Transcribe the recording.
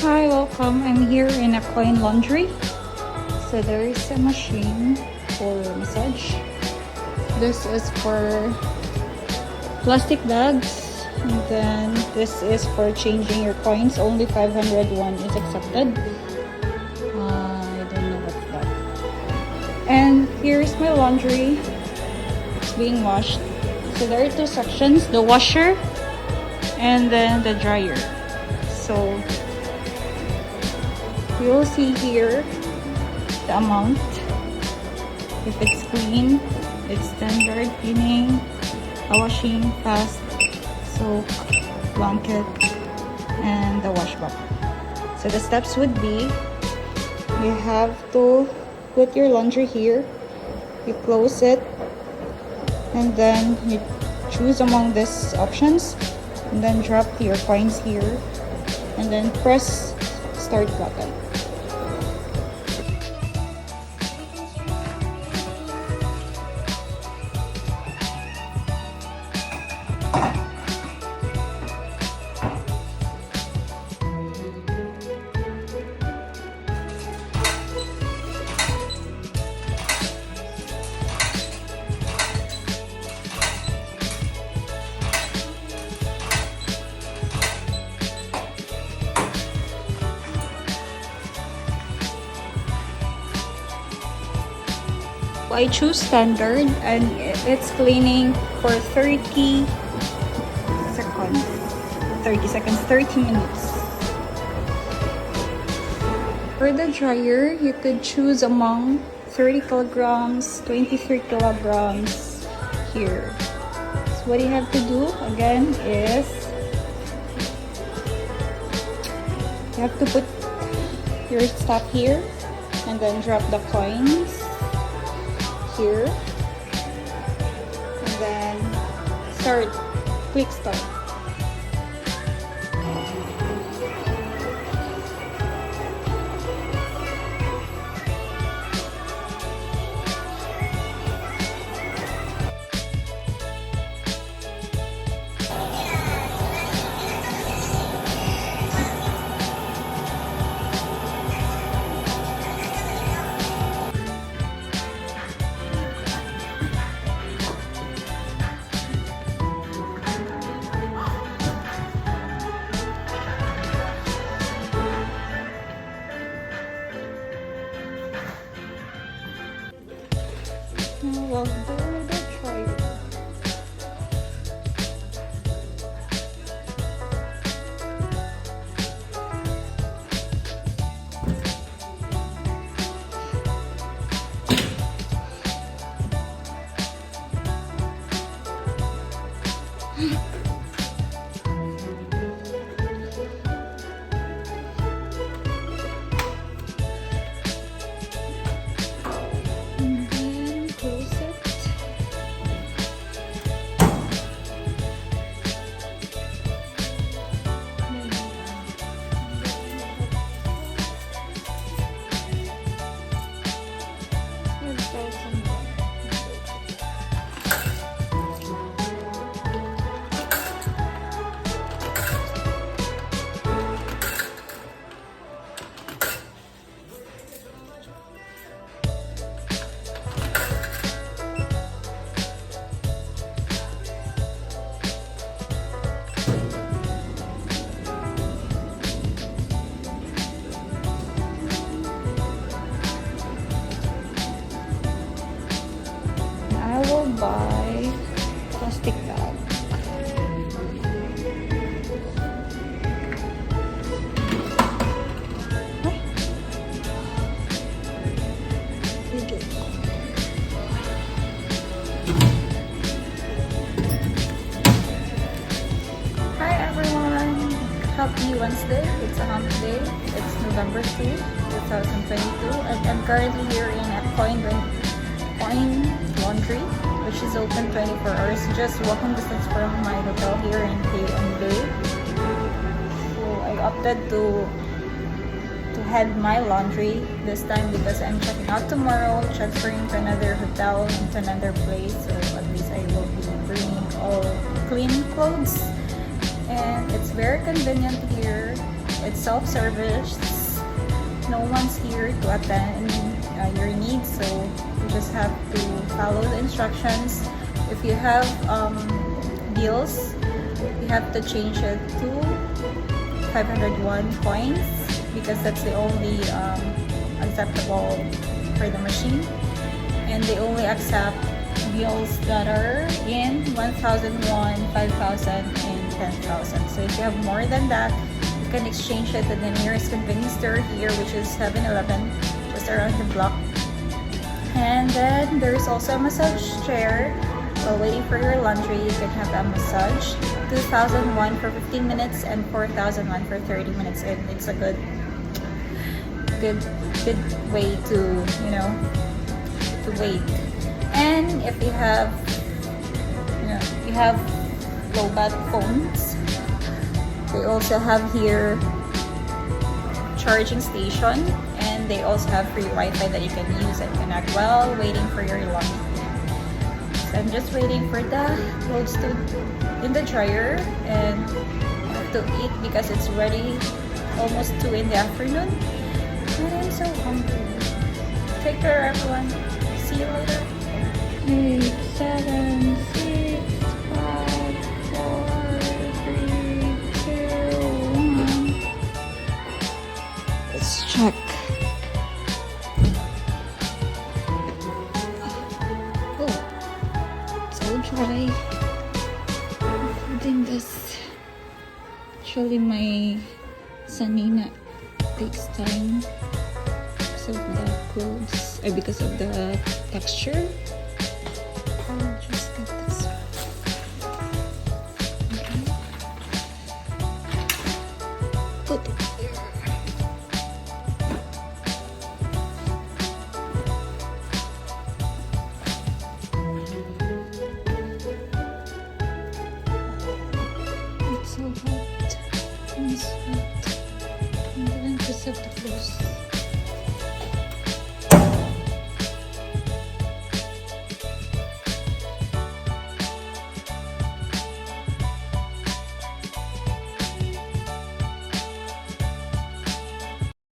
Hi, welcome. I'm here in a coin laundry. So there is a machine for massage. This is for plastic bags. And then this is for changing your coins. Only 501 is accepted. I don't know what's that. And here's my laundry. It's being washed. So there are two sections, the washer and then the dryer. So you'll see here the amount. If it's clean, it's standard cleaning, washing, fast, soak, blanket, and the wash bucket. So the steps would be, you have to put your laundry here, you close it, and then you choose among these options, and then drop your coins here, and then press start button. I choose standard and it's cleaning for 30 seconds, 30 minutes. For the dryer, you could choose among 30 kilograms, 23 kilograms here. So what you have to do again is you have to put your stuff here and then drop the coins here, and then click start. Well, do the dryer. Buy plastic bag. Hi everyone! Happy Wednesday. It's a hump day. It's November 2, 2022, and I'm currently here in a coin laundry, which is open 24 hours, just walking distance from my hotel here in Haeundae. So I opted to head my laundry this time because I'm checking out tomorrow, transferring to another hotel, to another place. So at least I will be bringing all clean clothes, and it's very convenient here It's self-service. No one's here to attend your needs, so you just have to follow the instructions. If you have bills, you have to change it to 501 coins because that's the only acceptable for the machine, and they only accept bills that are in 1,001, 5,000, and 10,000. So if you have more than that, you can exchange it at the nearest convenience store here, which is 7-Eleven, just around the block. And then there's also a massage chair. While waiting for your laundry, you can have a massage. 2,001 for 15 minutes and 4,001 for 30 minutes, and it's a good way to, you know, to wait. And if you have, you have low bat phones, they also have here charging station, and they also have free Wi-Fi that you can use and connect while waiting for your laundry. So I'm just waiting for the clothes to in the dryer, and I have to eat because it's already almost 2 in the afternoon, and I'm so hungry. Take care, everyone. See you later. 8, 7, 6, 5, 4, 3, 2, 1. Let's check. Oh, it's all dry. Putting this. Actually, my sanina takes time because of the clothes, because of the texture. I'll just get this one. Okay. Put it here. It's so hot and sweat. And then just have to close.